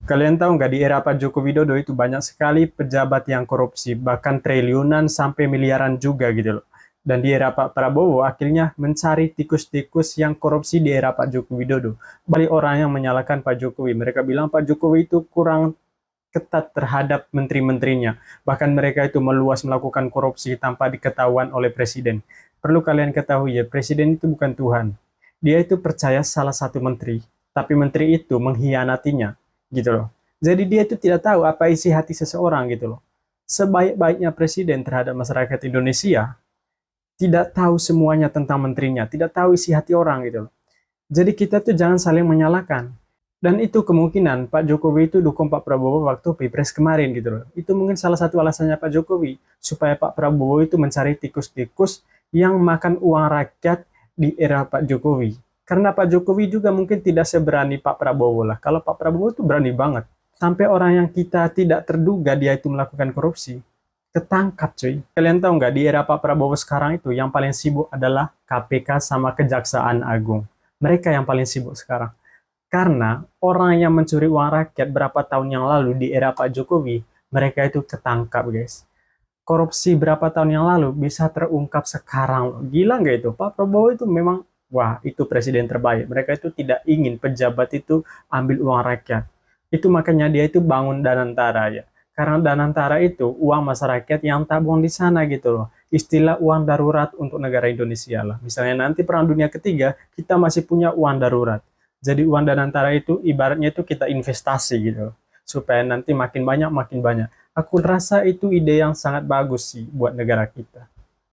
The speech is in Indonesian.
Kalian tahu nggak, di era Pak Joko Widodo itu banyak sekali pejabat yang korupsi, bahkan triliunan sampai miliaran juga gitu loh. Dan di era Pak Prabowo akhirnya mencari tikus-tikus yang korupsi di era Pak Joko Widodo. Balik orang yang menyalahkan Pak Jokowi, mereka bilang Pak Jokowi itu kurang ketat terhadap menteri-menterinya. Bahkan mereka itu meluas melakukan korupsi tanpa diketahuan oleh presiden. Perlu kalian ketahui ya, presiden itu bukan Tuhan. Dia itu percaya salah satu menteri, tapi menteri itu mengkhianatinya, gitu loh. Jadi dia itu tidak tahu apa isi hati seseorang gitu loh. Sebaik-baiknya presiden terhadap masyarakat Indonesia, tidak tahu semuanya tentang menterinya, tidak tahu isi hati orang gitu loh. Jadi kita tuh jangan saling menyalahkan. Dan itu kemungkinan Pak Jokowi itu dukung Pak Prabowo waktu Pilpres kemarin gitu loh. Itu mungkin salah satu alasannya Pak Jokowi, supaya Pak Prabowo itu mencari tikus-tikus yang makan uang rakyat di era Pak Jokowi. Karena Pak Jokowi juga mungkin tidak seberani Pak Prabowo lah. Kalau Pak Prabowo itu berani banget. Sampai orang yang kita tidak terduga dia itu melakukan korupsi, ketangkap cuy. Kalian tahu nggak, di era Pak Prabowo sekarang itu yang paling sibuk adalah KPK sama Kejaksaan Agung. Mereka yang paling sibuk sekarang. Karena orang yang mencuri uang rakyat berapa tahun yang lalu di era Pak Jokowi, mereka itu ketangkap guys. Korupsi berapa tahun yang lalu bisa terungkap sekarang. Gila nggak itu? Pak Prabowo itu memang, wah itu presiden terbaik. Mereka itu tidak ingin pejabat itu ambil uang rakyat. Itu makanya dia itu bangun Danantara ya. Karena Danantara itu uang masyarakat yang tabung di sana gitu loh. Istilah uang darurat untuk negara Indonesia lah. Misalnya nanti Perang Dunia Ketiga, kita masih punya uang darurat. Jadi uang Danantara itu ibaratnya itu kita investasi gitu loh. Supaya nanti makin banyak makin banyak. Aku rasa itu ide yang sangat bagus sih buat negara kita.